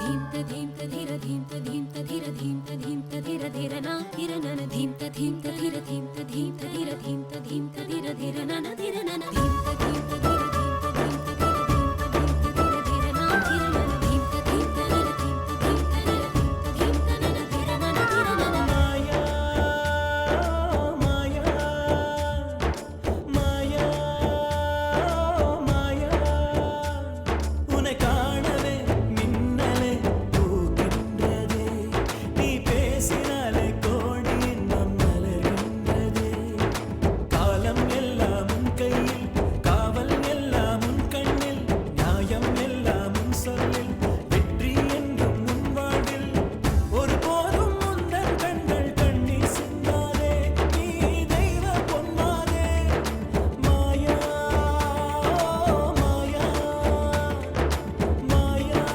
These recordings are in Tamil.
धीम तधीम तधीर धीम तधीम तधीर धीम तधीम तधीर धीर ना धीर नन धीम तधीम तधीर धीम तधीम तधीर धीम तधीम तधीर धीर नन धीर नन धीम तधीम तधीर धीम तधीम तधीर धीम तधीम तधीर धीर ना धीर नन धीम तधीम तधीर धीम तधीम तधीर धीम तधीम तधीर धीर नन धीर नन माया माया माया माया உன்னை காணவே மின்னலே பூக்கின்றதே நீ பேசினாலே கோடி இன்பம் மலர்கின்றதே காலம் எல்லாம் உன் கையில் காவல் எல்லாம் உன் கண்ணில் நியாயம் எல்லாம் உன் சொல்லில் வெற்றி என்றும் உன் வாழ்வில் ஒருபோதும் உந்தன் கண்கள் கண்ணீர் சிந்தாதே நீ தெய்வ பொன்மானே மாயா மாயா மாயா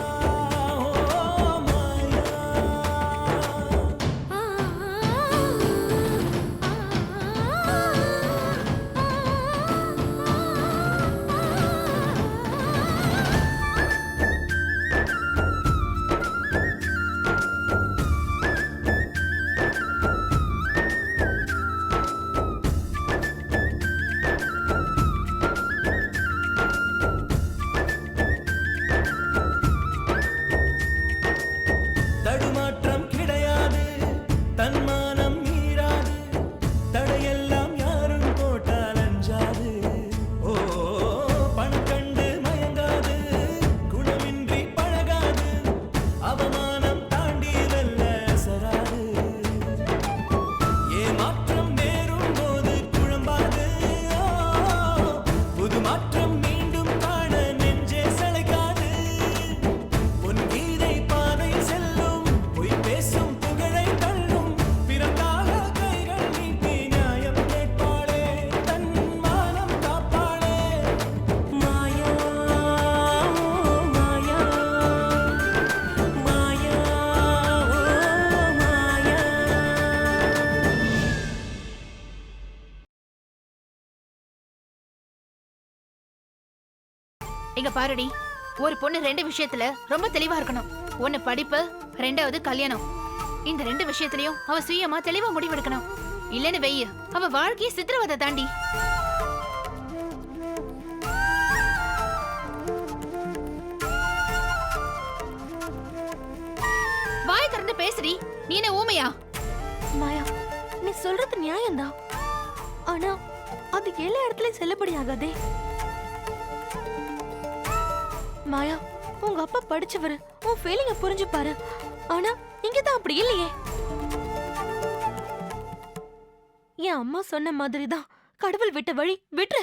தடுமாற்றம் கிடையாது தன்மானம் மீறாது தடையெல்லாம் யாரும் போட்டால் அஞ்சாது ஓ பணம் கண்டு மயங்காது குணமின்றி பழகாது அவமானம் தாண்டி வெல்ல அசராது ஏமாற்றம் நேரும் போது குழம்பாது புது மாற்றம் மீண்டும் காண நெஞ்சே சளைக்காது பொன் கீதை பாதை செல்லும் பொய் பேசும் புகழை தள்ளும் பிறக்காக கைகள் நீட்டி நியாயம் கேட்பாளே தன் மானம் காப்பாளே மாயா மாயா மாயா மாயா இங்க பாருடி, ஒரு பொண்ணு ரெண்டு விஷயத்துல ரொம்ப தெளிவா இருக்கணும். ஒண்ணு படிப்பு, ரெண்டாவது கல்யாணம். இந்த ரெண்டு விஷயத்திலயும் அவ சுயமா தெளிவா முடிவெடுக்கணும். இல்லன்னு வெய்ய அவ வாழ்க்கைய சித்திரவதை தாண்டி. வாய் திறந்து பேசுடி. நீ என்ன ஊமையா? மாயா, நீ சொல்றது நியாயம்தான். ஆனா அது எல்லா இடத்துலயும் செல்லுபடியாகாதே. மாயா, உங்க அப்பா படிச்சவரு, உன் ஃபீலிங்க புரிஞ்சுப்பாரு. ஆனா இங்கதான் அப்படி இல்லையே. என் அம்மா சொன்ன மாதிரிதான் கடவுள் விட்ட வழி விட்டு.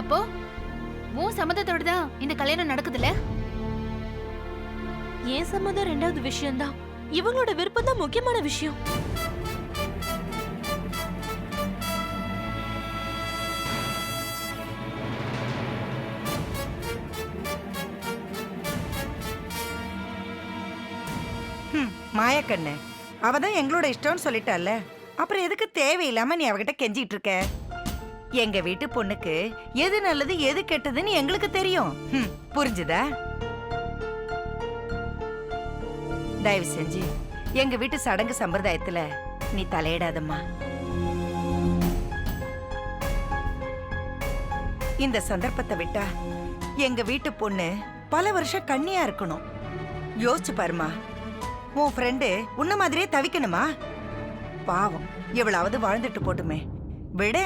அப்போ உன் சம்மதத்தோட தான் இந்த கல்யாணம் நடக்குதுல்ல? ஏன் சம்மதம் ரெண்டாவது விஷயம்தான். இவங்களோட விருப்பம் தான் முக்கியமான விஷயம். மாயக்கண்ணு அவதான் எங்களோட இஷ்டம்னு சொல்லிட்டால, அப்புறம் எதுக்கு தேவையில்லாம நீ அவகிட்ட கெஞ்சிட்டு இருக்க? எங்க வீட்டு பொண்ணுக்கு எது நல்லது எது கெட்டதுன்னு எங்களுக்கு தெரியும். புரிஞ்சுதா? தயவு செஞ்சு எங்க வீட்டு சடங்கு சம்பிரதாயத்துல நீ தலையிடாதம்மா. இந்த சந்தர்ப்பத்தை விட்டா எங்க வீட்டு பொண்ணு பல வருஷம் கண்ணியா இருக்கணும். யோசிச்சு பாருமா, உன் ஃப்ரெண்டு உன்ன மாதிரியே தவிக்கணுமா? பாவம், எவ்வளவு வாழ்ந்துட்டு போட்டுமே, விட.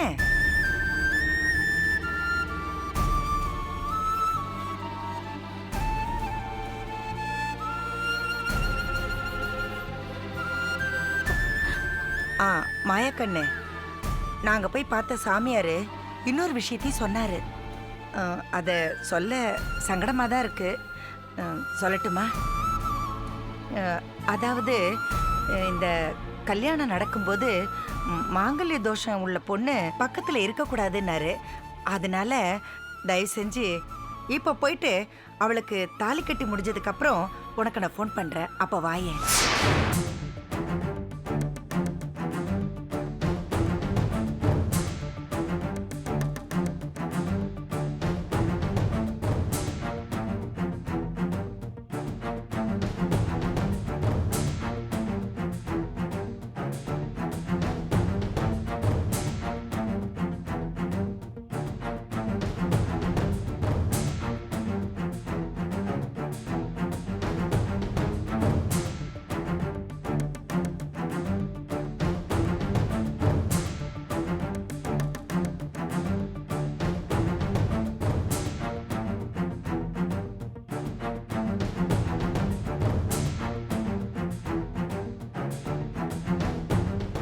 மாயக்கண்ணு, நாங்க போய் பார்த்த சாமியாரு இன்னொரு விஷயத்தையும் சொன்னாரு. அத சொல்ல சங்கடமா தான் இருக்கு. சொல்லட்டுமா? அதாவது இந்த கல்யாணம் நடக்கும்போது மாங்கல்ய தோஷம் உள்ள பொண்ணு பக்கத்துல இருக்கக்கூடாதுன்னாரு. அதனால தயவு செஞ்சு இப்ப போயிட்டு அவளுக்கு தாலி கட்டி முடிஞ்சதுக்கு அப்புறம் உனக்கு நான் ஃபோன் பண்றேன். அப்ப வாயேன்.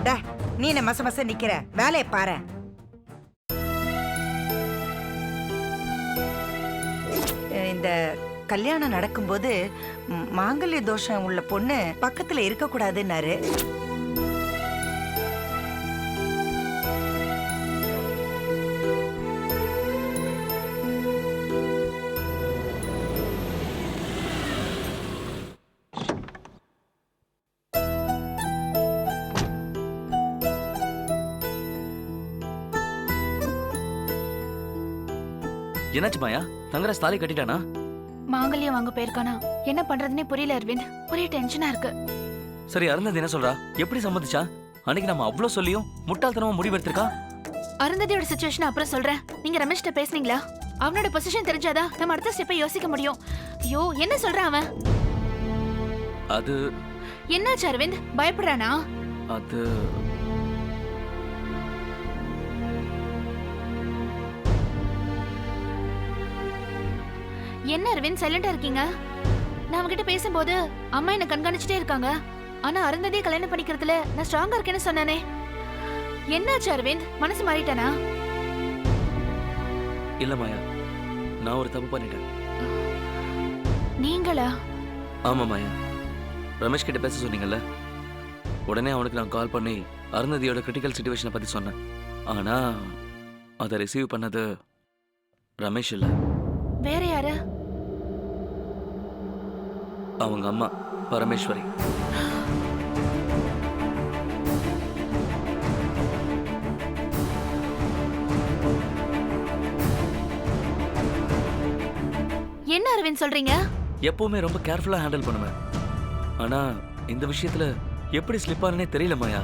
டா, நீ என்ன மச மச நிக்கிற? வேலையை பாரு. இந்த கல்யாணம் நடக்கும்போது மாங்கல்ய தோஷம் உள்ள பொண்ணு பக்கத்துல இருக்கக்கூடாதுன்னாரு. என்னாச்சு மாயா? தங்கராஜ் தாலி கட்டிட்டானா? மாங்கல்யம் வாங்க போயிருக்கானா? என்ன பண்றதுன்னே புரியல அரவிந்த். ஒரே டென்ஷனா இருக்கு. சரி, அருந்ததி என்ன சொல்றா? எப்படி சம்மதிச்சா? அன்னைக்கு நம்ம அவ்ளோ சொல்லியும் முட்டாள்தனமா முடிவெடுத்திருக்கா. அருந்ததியோட சிச்சுவேஷன் அப்புறம் சொல்றேன். நீங்க ரமேஷ்ட பேசுனீங்களா? அவனோட பொசிஷன் தெரிஞ்சாதா நம்ம அடுத்த ஸ்டெப்பை யோசிக்க முடியும். ஐயோ, என்ன சொல்றான் அவன்? அது என்னாச்சு அரவிந்த்? பயப்படுறானா? அது என்ன அரவிந்த் சைலண்டா இருக்கீங்க? நான் அவங்கிட்ட பேசும்போது அம்மா என்ன கண்காணிச்சுட்டே இருக்காங்க. ஆனா அருந்ததியை கல்யாணம் பண்ணிக்கிறதுல நான் ஸ்ட்ராங்கா இருக்கேன்னு சொன்னானே. என்னாச்சு அரவிந்த்? மனசு மாறிட்டானா? இல்ல மாயா, நான் ஒரு தப்பு பண்ணிட்டேன். நீங்களா? ஆமா மாயா, ரமேஷ் கிட்ட பேச சொன்னீங்கல்ல, உடனே அவனுக்கு நான் கால் பண்ணி அருந்ததியோட கிரிட்டிக்கல் சிச்சுவேஷனை பத்தி சொன்னேன். ஆனா அதை ரிசீவ் பண்ணது ரமேஷ் இல்ல, வேற யாரு? அவங்க அம்மா பரமேஸ்வரி. என்ன அரவிந்த் சொல்றீங்க? எப்பவுமே ரொம்ப கேர்ஃபுல்லா ஹேண்டில் பண்ணுவேன். ஆனா இந்த விஷயத்துல எப்படி ஸ்லிப் ஆனே தெரியல மாயா.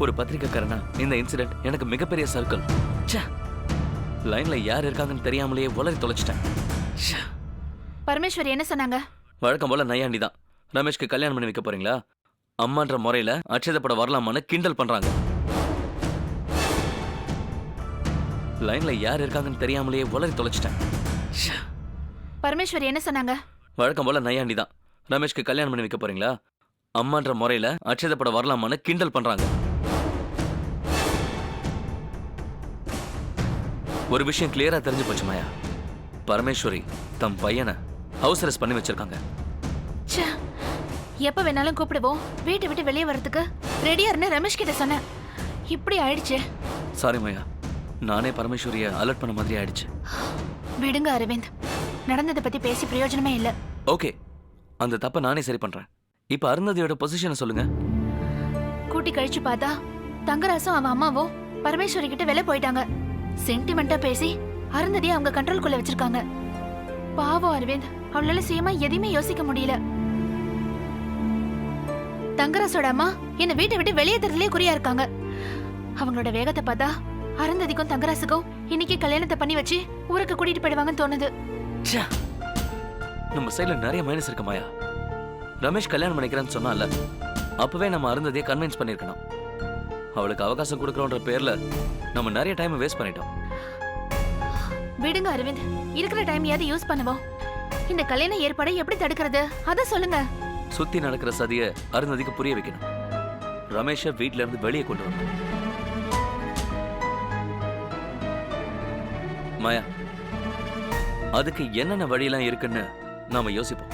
ஒரு பத்திரிக்கைக்காரனா இந்த இன்சிடென்ட் எனக்கு மிகப்பெரிய சர்க்கிள். லைன்ல யார் இருக்காங்கன்னு தெரியாமலேயே உளறி தொலைச்சிட்டேன். பரமேஸ்வரி என்ன சொன்னாங்க? வழக்கம் போல நையாண்டி தான். ரமேஷ்க்கு கல்யாணம் பண்ணி வைக்க போறீங்களா அம்மான்ற முறையில அட்சதப்பட வரலாமான்னு கிண்டல் பண்றாங்க. லைன்ல யார் இருக்காங்கன்னு தெரியாமலேயே உளறி தொலைச்சிட்டேன். பரமேஸ்வரி என்ன சொன்னாங்க? வழக்கம் போல நையாண்டி தான். ரமேஷ்க்கு கல்யாணம் பண்ணி வைக்க போறீங்களா அம்மான்ற முறையில அட்சதப்பட வரலாமான்னு கிண்டல் பண்றாங்க. ஒரு விஷயம் கிளியரா தெரிஞ்சு போச்சு மாயா. பரமேஸ்வரி தம் பையனை ஹவுஸ் அரெஸ்ட் பண்ணி வச்சிருக்காங்க. எப்ப வேணாலும் கூப்பிடுவோம், வீட்டை விட்டு வெளியே வரதுக்கு ரெடியா இருன்னு ரமேஷ் கிட்ட சொன்னேன். இப்படி ஆயிடுச்சு. சாரி மாயா, நானே பரமேஸ்வரிய அலர்ட் பண்ண மாதிரி ஆயிடுச்சு. விடுங்க அரவிந்த், நடந்ததை பத்தி பேசி பிரயோஜனமே இல்ல. ஓகே, அந்த தப்ப நானே சரி பண்றேன். இப்ப அருந்ததியோட பொசிஷனை சொல்லுங்க. கூட்டி கழிச்சு பார்த்தா தங்கராசும் அவன் அம்மாவும் பரமேஸ்வரி கிட்ட வெளில போயிட்டாங்க. சென்டிமெண்டா பேசி அருந்ததியை அவங்க கண்ட்ரோல்குள்ள வச்சிருக்காங்க. பாவம் அரவிந்த், அவளால சுயமா எதையுமே யோசிக்க முடியல. தங்கராசோட அம்மா என்ன வீட்டை விட்டு வெளியே தரதுலயே குறியா இருக்காங்க. அவங்களோட வேகத்தை பார்த்தா அருந்ததிக்கும் தங்கராசுக்கும் இன்னைக்கு கல்யாணத்தை பண்ணி வச்சு ஊருக்கு கூட்டிட்டு போயிடுவாங்கன்னு தோணுது. நம்ம சைடுல நிறைய மைனஸ் இருக்கு மாயா. ரமேஷ் கல்யாணம் பண்ணிக்கிறேன்னு சொன்னால அப்பவே நம்ம அருந்ததியை கன்வின்ஸ் பண்ணிருக்கணும். அவளுக்கு அவகாசம் கொடுக்கறோன்ற பேர்ல நம்ம நிறைய டைம் வேஸ்ட் பண்ணிட்டோம். விடுங்க அரவிந்த், இருக்கிற டைம் யாவது யூஸ் பண்ணுவோம். இந்த கல்யாண ஏற்பாடை எப்படி தடுக்கிறது அத சொல்லுங்க. சுத்தி நடக்கிற சதிய அருந்ததிக்கு புரிய வைக்கணும். ரமேஷை வீட்ல இருந்து வெளியே கொண்டு வரணும். மாயா, அதுக்கு என்னென்ன வழியெல்லாம் இருக்குன்னு நாம யோசிப்போம்.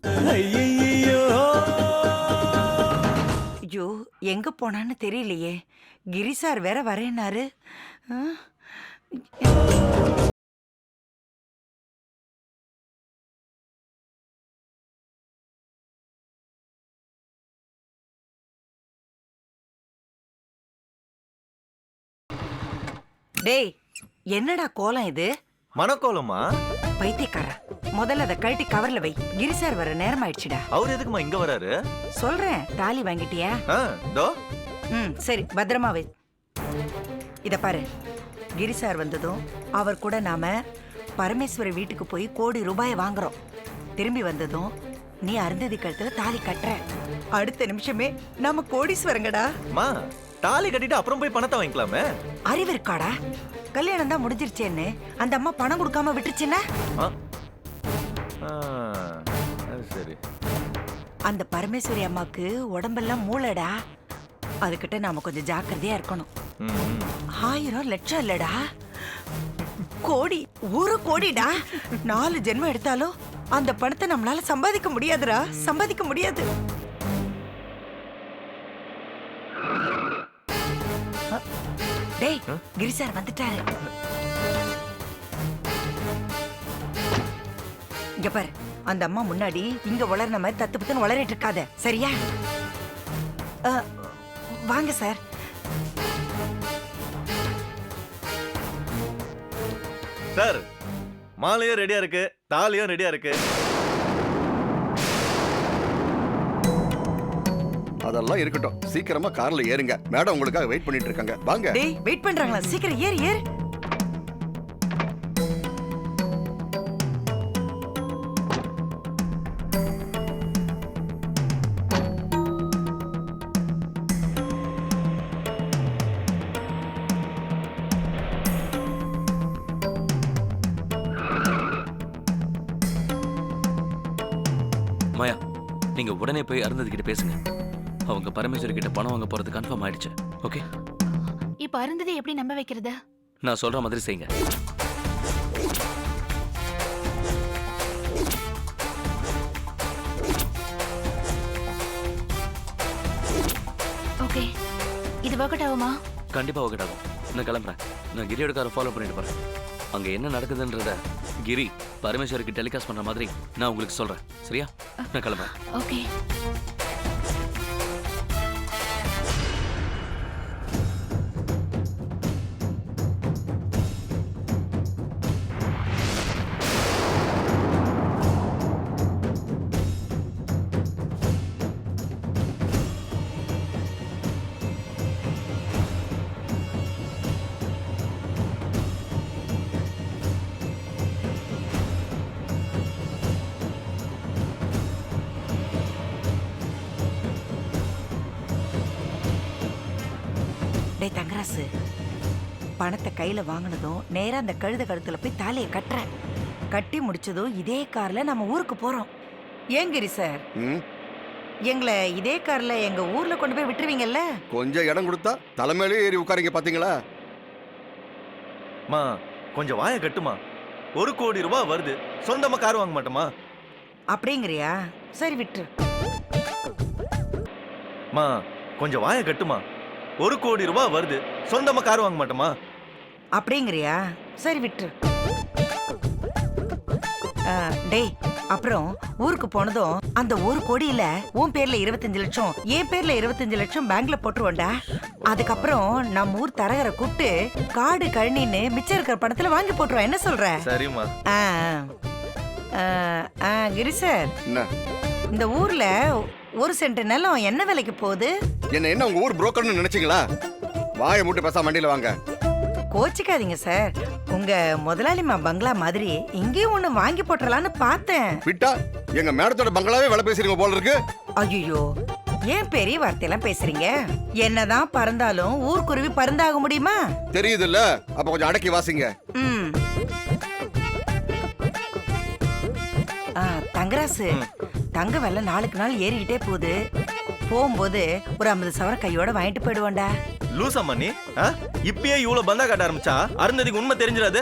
ஐயையோ ஐயோ எங்க போனான்னு தெரியலையே. கிரி சார் வேற வரேன்னாரு. ஆ? டேய் என்னடா கோலம் இது? மனக்கோலமா? பைத்தியக்காரா, முதல்ல அதை கழட்டி கவர்ல வை. கிரி சார் வர நேரம் ஆயிடுச்சுடா. அவர் எதுக்குமா இங்க வராரு? சொல்றேன், தாலி வாங்கிட்டியா? தோ. சரி, பத்திரமா வை. இத பாரு, கிரி சார் வந்ததும் அவர் கூட நாம பரமேஸ்வரி வீட்டுக்கு போய் ₹1,00,00,000 வாங்குறோம். திரும்பி வந்ததும் நீ அருந்ததி கழுத்துல தாலி கட்டுற. அடுத்த நிமிஷமே நாம கோடீஸ்வரங்கடா. மா, தாலி கட்டிட்டு அப்புறம் போய் பணத்தை வாங்கிக்கலாமே. அறிவு இருக்காடா? கல்யாணம் தான் முடிஞ்சிருச்சேன்னு அந்த அம்மா பணம் கொடுக்காம விட்டுச்சுன்னா? அது சரி. அந்த பரமேஸ்வரி அம்மாக்கு உடம்பெல்லாம் மூளைடா. அதுகிட்ட நாம கொஞ்சம் ஜாக்கிரதையா இருக்கணும். 1000 லட்சம் இல்லடா, கோடி. 1 கோடிடா. 4 ஜென்மம் எடுத்தாலும் அந்த பணத்தை நம்மளால சம்பாதிக்க முடியாதுடா, சம்பாதிக்க முடியாது. டேய், கிரி சார் வந்துட்டாரு. இங்க பாரு, அந்த அம்மா முன்னாடி இங்க வளர்ன மாதிரி தத்து பத்துன்னு வளரிட்டு இருக்காத, சரியா? வாங்க சார். சார், மாலையும் ரெடியா இருக்கு, தாலியும் ரெடியா இருக்கு. அதெல்லாம் இருக்கட்டும், சீக்கிரமா கார்ல ஏறுங்க. மேடம் உங்களுக்காக வெயிட் பண்ணிட்டு இருக்காங்க. வாங்க. டேய், வெயிட் பண்றாங்களா? சீக்கிரம் ஏறு ஏறு. மாயா, நீங்க உடனே போய் அருந்ததி கிட்ட பேசுங்க. அவங்க பரமேஸ்வரி கிட்ட பணம் வாங்க போறது கன்ஃபார்ம் ஆயிடுச்சு. ஓகே, இப்ப அருந்ததி எப்படி நம்ப வைக்கிறது? நான் சொல்ற மாதிரி செய்யுங்க. ஓகே, இது ஒர்க் அவுட் ஆகுமா? கண்டிப்பா ஒர்க் ஆகும். நான் கிளம்புறேன். நான் கிரியோட காரை ஃபாலோ பண்ணிட்டு போறேன். அங்க என்ன நடக்குதுன்றத கிரி பரமேஸ்வருக்கு டெலிகாஸ்ட் பண்ற மாதிரி நான் உங்களுக்கு சொல்றேன். சரியா? நான் கிளம்புறேன். ஓகே. டேய் தங்கராசு, பணத்தை கையில வாங்கினதும் நேரா அந்த கழுத கழுத்துல போய் தாலியை கட்டுறேன். கட்டி முடிச்சதும் இதே கார்ல நம்ம ஊருக்கு போறோம். ஏன் கிரி சார், எங்களை இதே கார்ல எங்க ஊர்ல கொண்டு போய் விட்டுருவீங்கல்ல? கொஞ்சம் இடம் கொடுத்தா தலைமையிலே ஏறி உட்காரிங்க, பாத்தீங்களா? மா, கொஞ்சம் வாய கட்டுமா. ₹1,00,00,000 வருது, சொந்தமா கார் வாங்க மாட்டோமா? அப்படிங்கிறியா? சரி விட்டு. மா, கொஞ்சம் வாய கட்டுமா. ₹1,00,00,000 வருது, சொந்தமா கார் வாங்க மாட்டோமா? அப்படிங்கிறியா? சரி விட்டு. டேய், அப்புறம் ஊருக்கு போனதும் அந்த 1 கோடியில உன் பேர்ல 25 லட்சம், என் பேர்ல 25 லட்சம் பேங்க்ல போட்டுருவோண்டா. அதுக்கப்புறம் நம்ம ஊர் தரகரை கூப்பிட்டு காடு கழனின்னு மிச்சம் இருக்கிற பணத்துல வாங்கி போட்டுருவோம். என்ன சொல்ற? சரிம்மா. கிரி சார், என்ன இந்த ஊர்ல 1 சென்ட் நிலம் என்ன விலைக்கு போகுது? என்ன உங்க ஊர் புரோக்கர்னு நினைச்சீங்களா? வாயை மூட்டு பேசாம வண்டியில வாங்க. கோச்சிக்காதீங்க சார், உங்க முதலாளிமா பங்களா மாதிரி இங்கேயும் ஒண்ணு வாங்கி போட்டுறலான்னு பார்த்தேன். விட்டா எங்க மேடத்தோட பங்களாவே வேலை பேசுறீங்க போல இருக்கு. ஐயோ, ஏன் பெரிய வார்த்தையெல்லாம் பேசுறீங்க? என்னதான் பறந்தாலும் ஊர்க்குருவி பறந்தாக முடியுமா? தெரியுது இல்ல, அப்ப கொஞ்சம் அடக்கி வாசிங்க. தங்கராசு, தங்க விலை நாளுக்கு நாள் ஏறிக்கிட்டே போகுது. போகும்போது ஒரு 50 சவரம் கையோட வாங்கிட்டு போயிடுவோண்டா. லூசம்மா நீ? இப்பயே இவ்வளவு பந்தா காட்ட ஆரம்பிச்சா அருந்ததிக்கு உண்மை தெரிஞ்சிடாது.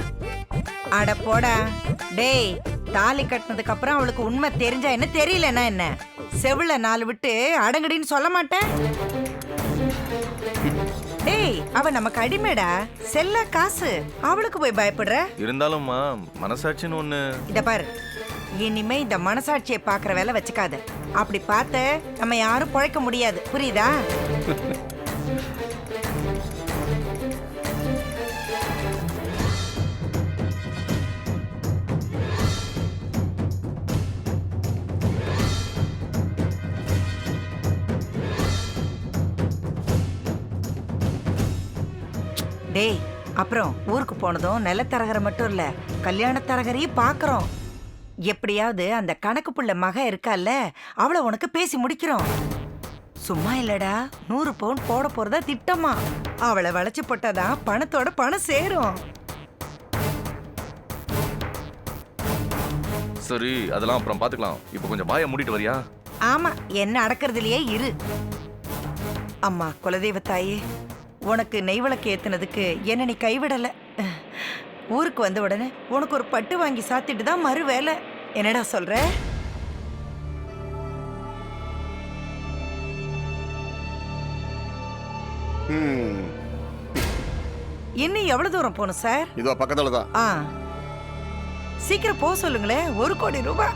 அட போடா. டேய், தாலி கட்டினதுக்கு அப்புறம் அவளுக்கு உண்மை தெரிஞ்சா என்ன தெரியலன்னா என்ன செவில 4 விட்டு அடங்கடின்னு சொல்ல மாட்டேன். டேய் அவ நமக்கு அடிமைடா, செல்ல காசு, அவளுக்கு போய் பயப்படுற? இருந்தாலும்மா மனசாட்சின்னு ஒண்ணு. இத பாரு, இனிமே இந்த மனசாட்சியை பாக்குற வேலை வச்சுக்காத. அப்படி பார்த்த நம்ம யாரும் பொழைக்க முடியாது, புரியுதா? டேய் அப்புறம் ஊருக்கு போனதும் நிலத்தரகரை மட்டும் இல்ல கல்யாணத்தரகரையும் பாக்குறோம். எப்படியாவது அந்த கணக்கு புள்ள மக இருக்கால அவளை உனக்கு பேசி முடிக்கிறோம். சும்மா இல்லடா, 100 பவுன் போட போறதா திட்டமா. அவளை வளைச்சு போட்டாதான் பணத்தோட பணம் சேரும். சரி அதெல்லாம் அப்புறம் பாத்துக்கலாம். இப்போ கொஞ்சம் வாயை மூடிட்டு வரியா? ஆமா, என்ன அடக்கிறதுலயே இரு. அம்மா குலதெய்வ தாயே, உனக்கு நெய்விளக்கு ஏத்துனதுக்கு என்ன நீ கைவிடல. ஊருக்கு வந்த உடனே உனக்கு ஒரு பட்டு வாங்கி சாத்திட்டு தான் மறு வேலை. என்னடா சொல்ற? இன்னும் எவ்வளவு தூரம் போகணும் சார்? இதோ பக்கத்துல தான். ஆ சீக்கிரம் போக சொல்லுங்களேன். 1 கோடி ரூபாய்.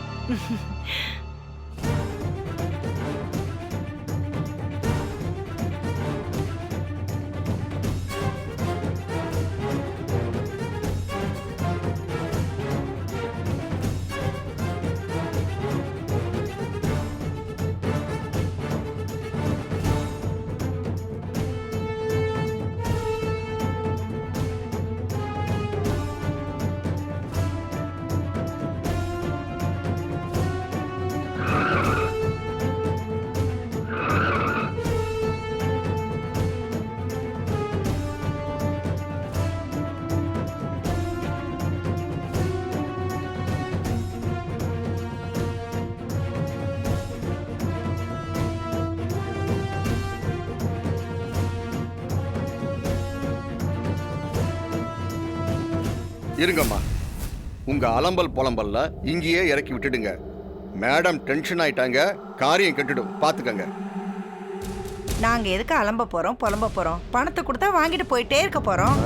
இருங்கம்மா, உங்க அலம்பல் புலம்பல்ல இங்கேயே இறக்கி விட்டுடுங்க. மேடம் டென்ஷன் ஆயிட்டாங்க, காரியம் கெட்டுடும், பாத்துக்கங்க. நாங்க எதுக்கு அலம்ப போறோம் புலம்ப போறோம்? பணத்தை கொடுத்தா வாங்கிட்டு போயிட்டே இருக்க போறோம்.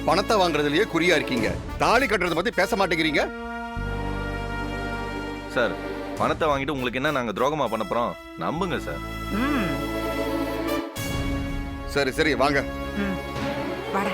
பணத்தை வாங்குறதுலயே குறியா இருக்கீங்க, தாலி கட்டுறத பத்தி பேச மாட்டேங்கிறீங்க. சார் பணத்தை வாங்கிட்டு உங்களுக்கு என்ன நாங்க துரோகமா பண்ண போறோம்? நம்புங்க சார். ம் சரி சரி வாங்க. ம் வாடா.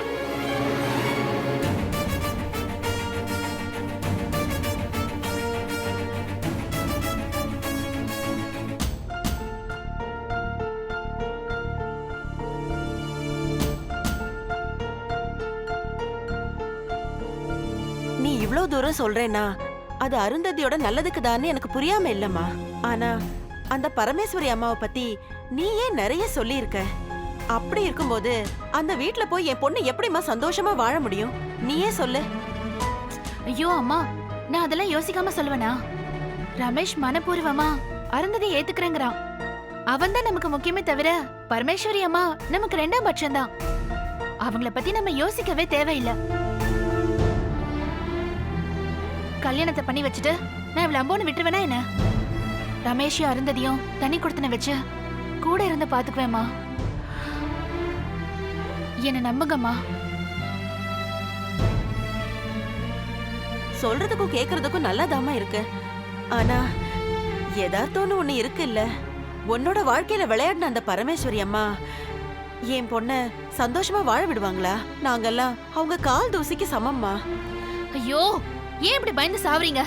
நீ இவ்ளோ தூரம் சொல்றேன்னா அது அருந்ததியோட நல்லதுக்கு தானே எனக்கு புரியாம இல்லம்மா. ஆனா அந்த பரமேஸ்வரி அம்மாவை பத்தி நீ ஏன் நிறைய சொல்லியிருக்க? அப்படி இருக்கும்போது அந்த வீட்ல போய் என் பொண்ணு எப்படிமா சந்தோஷமா வாழ முடியும்? நீயே சொல்லு. ஐயோ அம்மா, நான் அதெல்லாம் யோசிக்காம சொல்லுவேனா? ரமேஷ் மனப்பூர்வமா அருந்ததி ஏத்துக்கிறேங்கிறான். அவன் தான் நமக்கு முக்கியமே தவிர பரமேஸ்வரி அம்மா நமக்கு 2ஆம் பட்சம் தான். அவங்கள பத்தி நம்ம யோசிக்கவே தேவையில்லை. கல்யாணத்தை பண்ணி வச்சுட்டு நான் இவ்வளவு அம்போன்னு விட்டுருவேனா என்ன? ரமேஷையும் அருந்ததியும் தண்ணி கொடுத்துன வச்சு கூட இருந்து பாத்துக்குவேம்மா. என்ன நம்புங்கம்மா. சொல்றதுக்கும் கேக்குறதுக்கும் நல்லாதாமா இருக்கு. ஆனா யதார்த்தம்னு ஒண்ணு இருக்கு இல்ல. உன்னோட வாழ்க்கையில விளையாடின அந்த பரமேஸ்வரி அம்மா என் பொண்ண சந்தோஷமா வாழ விடுவாங்களா? நாங்கெல்லாம் அவங்க கால் தூசிக்கு சமம்மா. ஐயோ, ஏன் இப்படி பயந்து சாவறீங்க?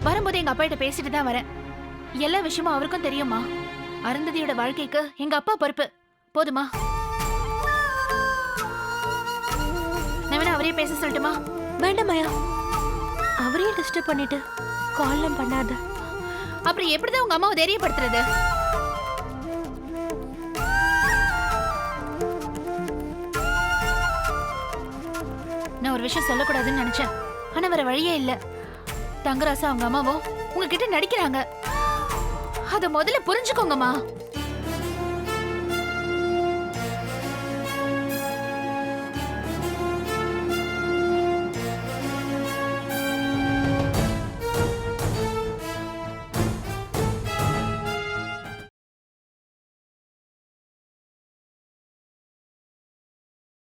வரும்போது எங்க அப்பா கிட்ட பேசிட்டு தான் வரேன். எல்லா விஷயமும் அவருக்கும் தெரியுமா? அருந்ததியோட வாழ்க்கைக்கு எங்க அப்பா பொறுப்பு. போதுமா? நான் வேணா அவரே பேச சொல்லட்டுமா? வேண்டாம் மாயா, அவரையும் டிஸ்டர்ப் பண்ணிட்டு கால்லாம் பண்ணாத. அப்படி எப்படிதான் உங்க அம்மாவை தைரியப்படுத்துறது? நான் ஒரு விஷயம் சொல்லக்கூடாதுன்னு நினைச்சேன், ஆனா வேற வழியே இல்ல. தங்கராசா அவங்க அம்மாவோ உங்ககிட்ட நடிக்கிறாங்க. அத முதல்ல புரிஞ்சுக்கோங்கம்மா.